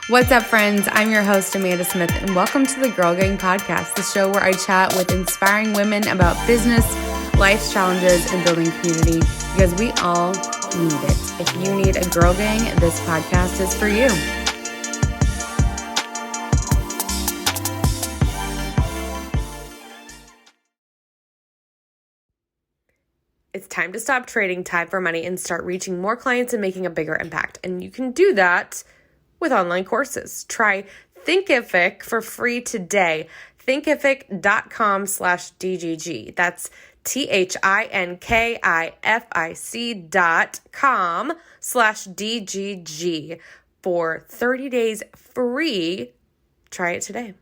What's up, friends? I'm your host, Amanda Smith, and welcome to the Girl Gang podcast, the show where I chat with inspiring women about business, life's challenges, and building community, because we all need it. If you need a girl gang, this podcast is for you. It's time to stop trading time for money and start reaching more clients and making a bigger impact. And you can do that with online courses. Try Thinkific for free today. Thinkific.com/DGG. That's THINKIFIC.com/DGG for 30 days free. Try it today.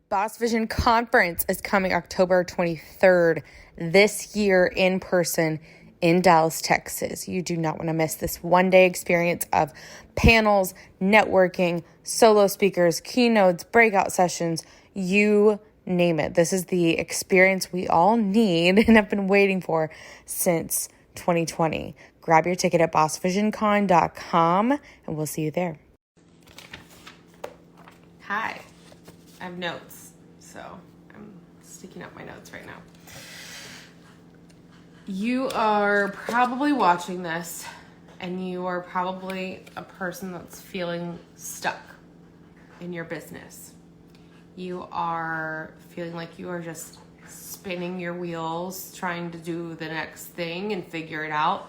Boss Vision Conference is coming October 23rd this year in person in Dallas, Texas. You do not want to miss this one-day experience of panels, networking, solo speakers, keynotes, breakout sessions, you name it. This is the experience we all need and have been waiting for since 2020. Grab your ticket at bossvisioncon.com and we'll see you there. Hi, I have notes, so I'm sticking up my notes right now. You are probably watching this and you are probably a person that's feeling stuck in your business. You are feeling like you are just spinning your wheels, trying to do the next thing and figure it out.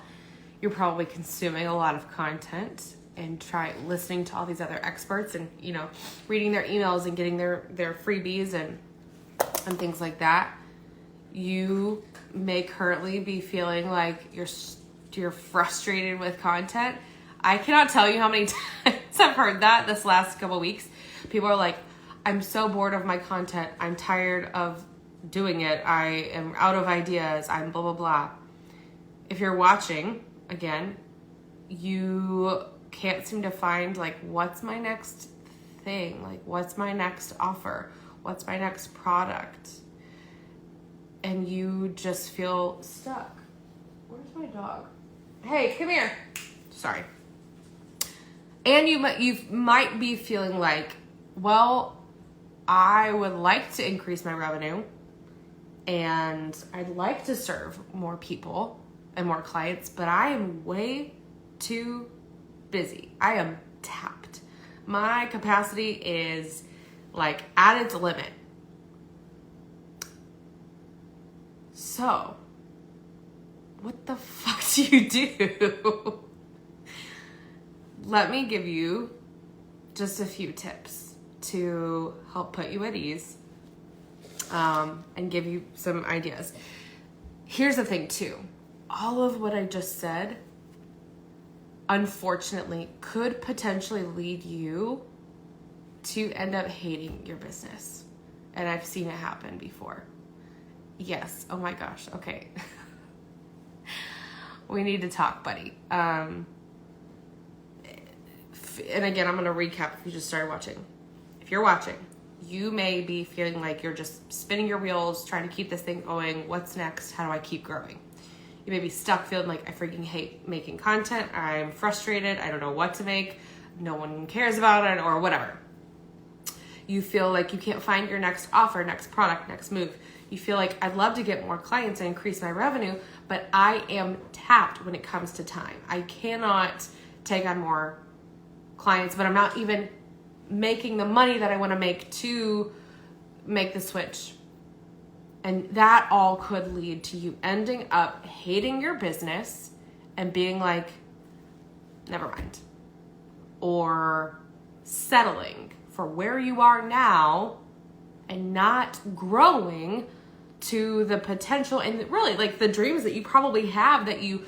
You're probably consuming a lot of content and listening to all these other experts and, reading their emails and getting their freebies and things like that. You may currently be feeling like you're frustrated with content. I cannot tell you how many times I've heard that this last couple of weeks. People are like, I'm so bored of my content. I'm tired of doing it. I am out of ideas. I'm blah, blah, blah. If you're watching, again, you can't seem to find what's my next thing? What's my next offer? What's my next product? And you just feel stuck. Where's my dog? Hey, come here. Sorry. And you might be feeling like, well, I would like to increase my revenue and I'd like to serve more people and more clients, but I am way too busy. I am tapped. My capacity is at its limit. So, what the fuck do you do? Let me give you just a few tips to help put you at ease and give you some ideas. Here's the thing too. All of what I just said, unfortunately, could potentially lead you to end up hating your business. And I've seen it happen before. Yes. Oh my gosh. Okay. We need to talk, buddy. And again, I'm going to recap if you just started watching. If you're watching, you may be feeling like you're just spinning your wheels, trying to keep this thing going. What's next? How do I keep growing? You may be stuck feeling like I freaking hate making content. I'm frustrated. I don't know what to make. No one cares about it or whatever. You feel like you can't find your next offer, next product, next move. You feel like I'd love to get more clients and increase my revenue, but I am tapped when it comes to time. I cannot take on more clients, but I'm not even making the money that I want to make to make the switch. And that all could lead to you ending up hating your business and being like, never mind. Or settling for where you are now and not growing to the potential and really the dreams that you probably have that you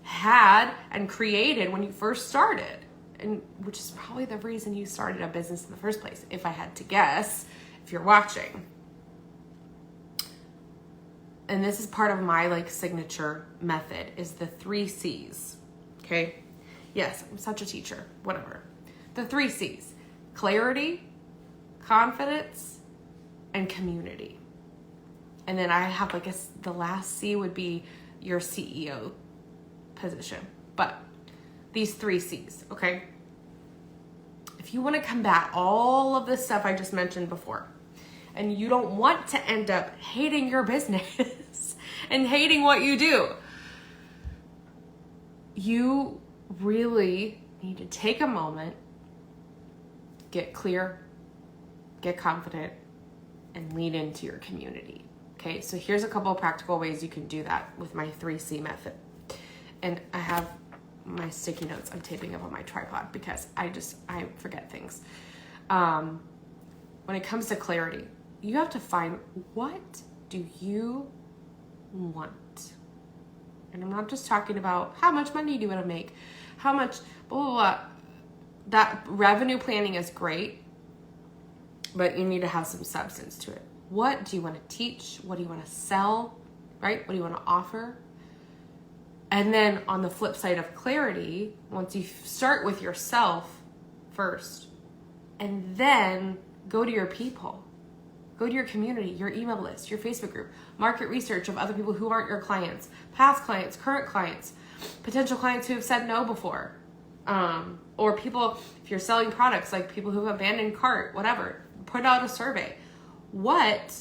had and created when you first started, and which is probably the reason you started a business in the first place, if I had to guess, if you're watching. And this is part of my signature method is the 3 C's. Okay. Yes, I'm such a teacher, whatever. The 3 C's: clarity, confidence, and community. And then I have the last C would be your CEO position. But these 3 C's, okay? If if you want to combat all of this stuff I just mentioned before, and you don't want to end up hating your business and hating what you do, you really need to take a moment, get clear, get confident, and lean into your community. Okay, so here's a couple of practical ways you can do that with my 3C method. And I have my sticky notes I'm taping up on my tripod because I forget things. When it comes to clarity, you have to find, what do you want? And I'm not just talking about how much money do you want to make, how much, blah, blah, blah. That revenue planning is great, but you need to have some substance to it. What do you want to teach? What do you want to sell, right? What do you want to offer? And then on the flip side of clarity, once you start with yourself first, and then go to your people, go to your community, your email list, your Facebook group, market research of other people who aren't your clients, past clients, current clients, potential clients who have said no before, or people, if you're selling products, like people who have abandoned cart, whatever, put out a survey. What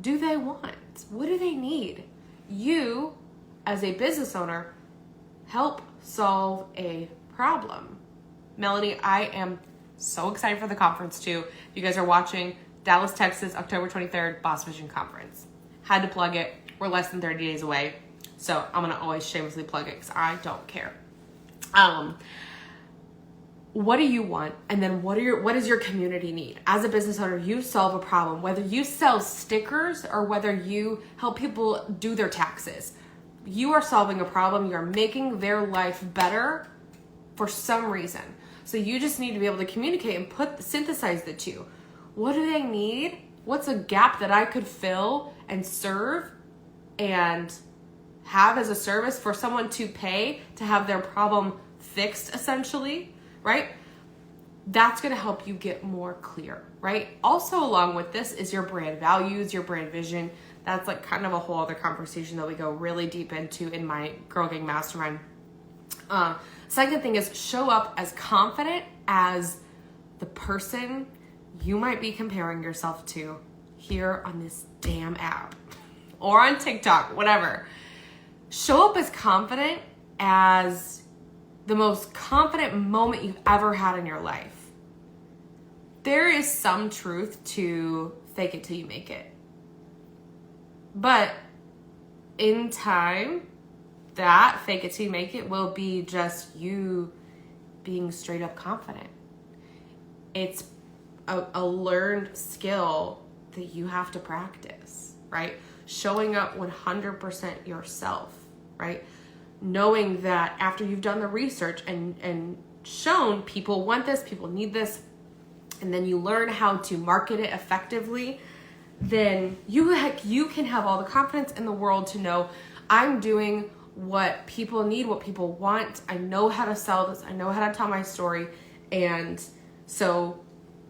do they want? What do they need? You, as a business owner, help solve a problem. Melanie, I am so excited for the conference too. If you guys are watching, Dallas, Texas, October 23rd, Boss Vision Conference. Had to plug it. We're less than 30 days away. So I'm going to always shamelessly plug it because I don't care. What do you want? And then what does your community need? As a business owner, you solve a problem, whether you sell stickers or whether you help people do their taxes. You are solving a problem. You're making their life better for some reason. So you just need to be able to communicate and synthesize the two. What do they need? What's a gap that I could fill and serve and have as a service for someone to pay to have their problem fixed, essentially, right? That's going to help you get more clear, right? Also, along with this is your brand values, your brand vision. That's like kind of a whole other conversation that we go really deep into in my Girl Gang Mastermind. Second thing is show up as confident as the person you might be comparing yourself to here on this damn app or on TikTok, whatever. Show up as confident as the most confident moment you've ever had in your life. There is some truth to fake it till you make it. But in time, that fake it till you make it will be just you being straight up confident. It's a learned skill that you have to practice, right? Showing up 100% yourself, right? Knowing that after you've done the research and shown people want this, people need this, and then you learn how to market it effectively, then you can have all the confidence in the world to know I'm doing what people need, what people want. I know how to sell this. I know how to tell my story. And so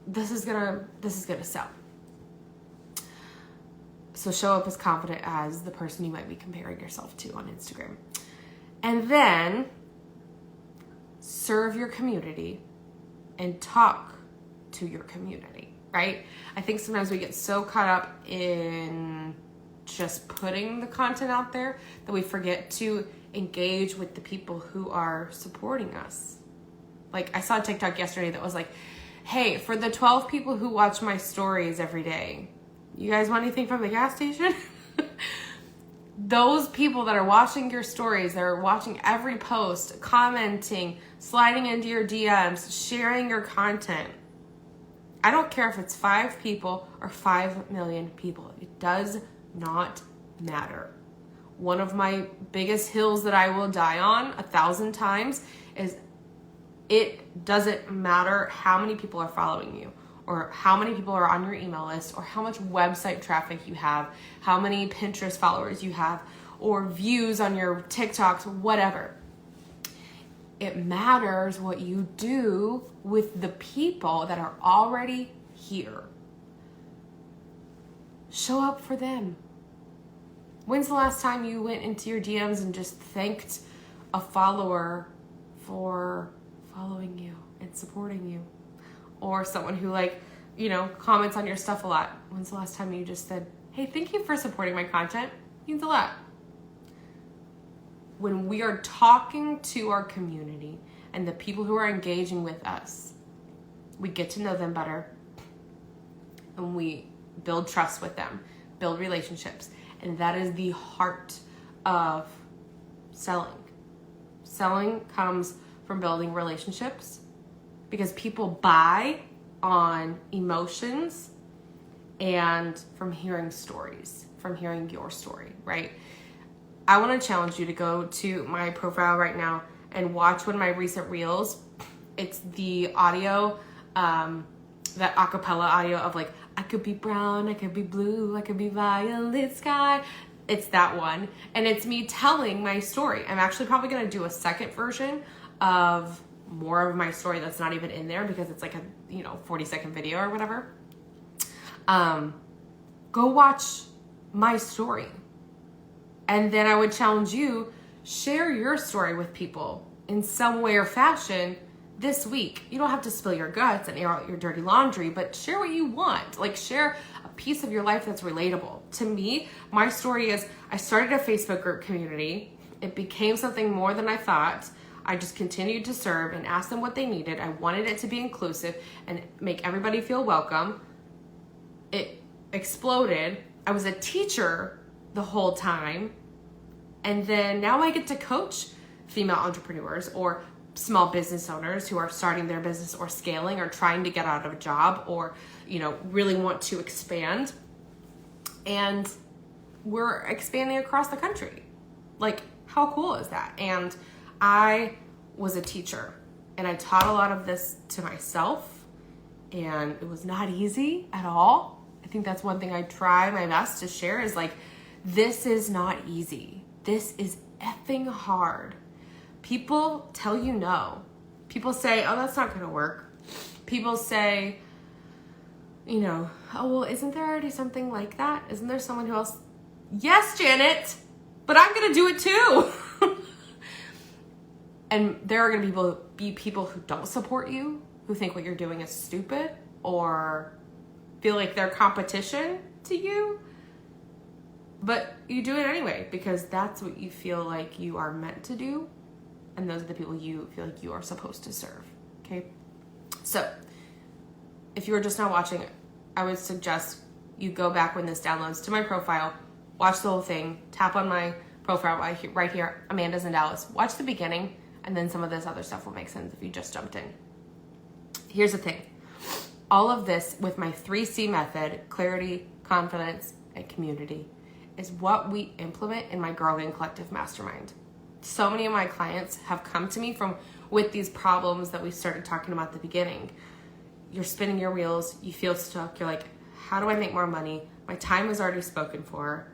this is gonna sell. So show up as confident as the person you might be comparing yourself to on Instagram. And then serve your community and talk to your community, right? I think sometimes we get so caught up in just putting the content out there that we forget to engage with the people who are supporting us. Like I saw a TikTok yesterday that was like, hey, for the 12 people who watch my stories every day, you guys want anything from the gas station? Those people that are watching your stories, that are watching every post, commenting, sliding into your DMs, sharing your content. I don't care if it's 5 people or 5 million people. It does not matter. One of my biggest hills that I will die on 1,000 times is it doesn't matter how many people are following you or how many people are on your email list or how much website traffic you have, how many Pinterest followers you have or views on your TikToks, whatever. It matters what you do with the people that are already here. Show up for them. When's the last time you went into your DMs and just thanked a follower for following you and supporting you? or someone who like, you know, comments on your stuff a lot. When's the last time you just said, hey, thank you for supporting my content? It means a lot. When we are talking to our community and the people who are engaging with us, we get to know them better and we build trust with them, build relationships. And that is the heart of selling. Selling comes from building relationships because people buy on emotions and from hearing stories, from hearing your story, right? I want to challenge you to go to my profile right now and watch one of my recent reels. It's the audio, that acapella audio of like, I could be brown, I could be blue, I could be violet sky. It's that one. And it's me telling my story. I'm actually probably going to do a second version of more of my story that's not even in there because it's like a, 40-second video or whatever. Go watch my story. And then I would challenge you, share your story with people in some way or fashion this week. You don't have to spill your guts and air out your dirty laundry, but share what you want. Like, share a piece of your life that's relatable. To me, my story is I started a Facebook group community. It became something more than I thought. I just continued to serve and ask them what they needed. I wanted it to be inclusive and make everybody feel welcome. It exploded. I was a teacher the whole time. And then now I get to coach female entrepreneurs or small business owners who are starting their business or scaling or trying to get out of a job or, really want to expand. And we're expanding across the country. Like, how cool is that? And I was a teacher and I taught a lot of this to myself, and it was not easy at all. I think that's one thing I try my best to share is like, this is not easy. This is effing hard. People tell you no. People say, oh, that's not going to work. People say, oh, well, isn't there already something like that? Isn't there someone who else? Yes, Janet, but I'm going to do it too. And there are going to be people who don't support you, who think what you're doing is stupid or feel like they're competition to you. But you do it anyway because that's what you feel like you are meant to do. And those are the people you feel like you are supposed to serve. Okay. So if you were just now watching, I would suggest you go back when this downloads to my profile, watch the whole thing, tap on my profile right here, Amanda's in Dallas. Watch the beginning, and then some of this other stuff will make sense if you just jumped in. Here's the thing. All of this with my 3C method, clarity, confidence, and community, is what we implement in my Girl Gang Collective Mastermind. So many of my clients have come to me with these problems that we started talking about at the beginning. You're spinning your wheels, you feel stuck, you're like, how do I make more money? My time is already spoken for.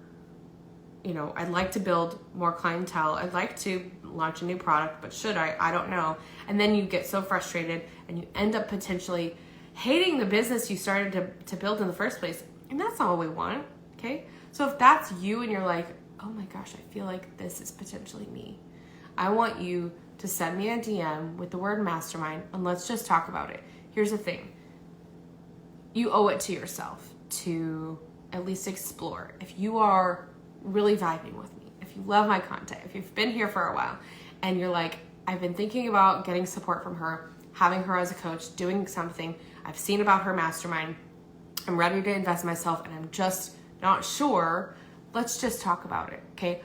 I'd like to build more clientele. I'd like to launch a new product, but should I? I don't know. And then you get so frustrated and you end up potentially hating the business you started to build in the first place. And that's not what we want, okay? So if that's you and you're like, oh my gosh, I feel like this is potentially me, I want you to send me a DM with the word mastermind and let's just talk about it. Here's the thing. You owe it to yourself to at least explore. If you are really vibing with me, if you love my content, if you've been here for a while and you're like, I've been thinking about getting support from her, having her as a coach, doing something, I've seen about her mastermind, I'm ready to invest myself and I'm just not sure, let's just talk about it, okay?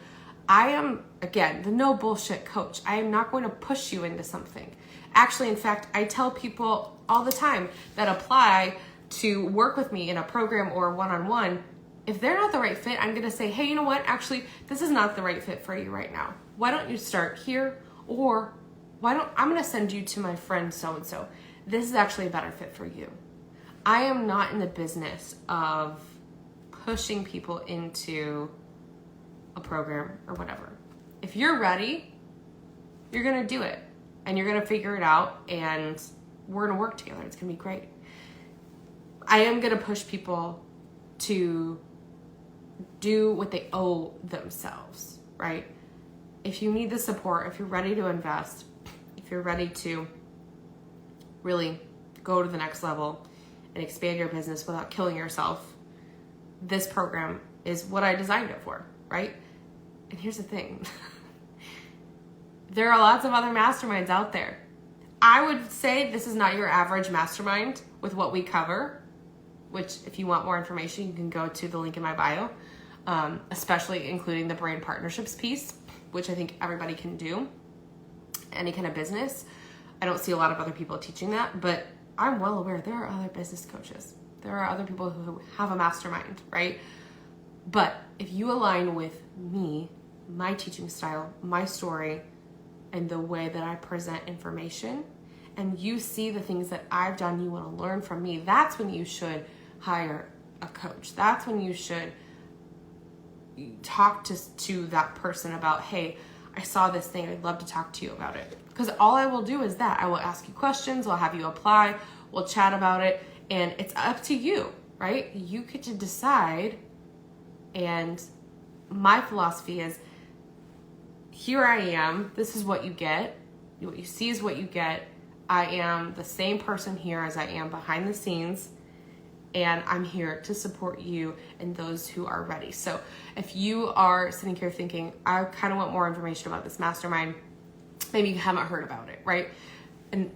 I am, again, the no bullshit coach. I am not going to push you into something. Actually, in fact, I tell people all the time that apply to work with me in a program or one-on-one, if they're not the right fit, I'm going to say, hey, you know what? Actually, this is not the right fit for you right now. Why don't you start here? Or I'm going to send you to my friend so-and-so. This is actually a better fit for you. I am not in the business of pushing people into a program or whatever. If you're ready, you're going to do it and you're going to figure it out and we're going to work together. It's going to be great. I am going to push people to do what they owe themselves, right? If you need the support, if you're ready to invest, if you're ready to really go to the next level and expand your business without killing yourself, this program is what I designed it for, right? And here's the thing. There are lots of other masterminds out there. I would say this is not your average mastermind with what we cover, which if you want more information, you can go to the link in my bio, especially including the brand partnerships piece, which I think everybody can do, any kind of business. I don't see a lot of other people teaching that, but I'm well aware there are other business coaches. There are other people who have a mastermind, right? But if you align with me, my teaching style, my story, and the way that I present information, and you see the things that I've done, you want to learn from me, that's when you should hire a coach. That's when you should talk to that person about, hey, I saw this thing, I'd love to talk to you about it. Because all I will do is that. I will ask you questions, I'll have you apply, we'll chat about it, and it's up to you, right? You get to decide, and my philosophy is, here I am, this is what you get, what you see is what you get. I am the same person here as I am behind the scenes, and I'm here to support you and those who are ready. So if you are sitting here thinking, I kind of want more information about this mastermind, maybe you haven't heard about it, right? And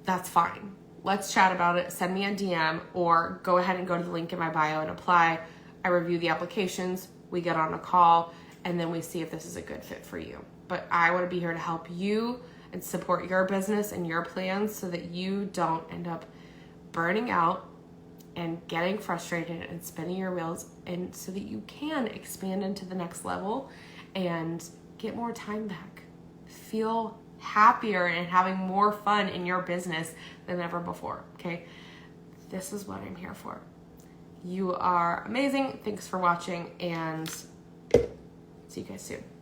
that's fine. Let's chat about it. Send me a DM or go ahead and go to the link in my bio and apply. I review the applications, we get on a call, and then we see if this is a good fit for you. But I want to be here to help you and support your business and your plans so that you don't end up burning out and getting frustrated and spinning your wheels, and so that you can expand into the next level and get more time back. Feel happier and having more fun in your business than ever before, okay? This is what I'm here for. You are amazing. Thanks for watching, and see you guys soon.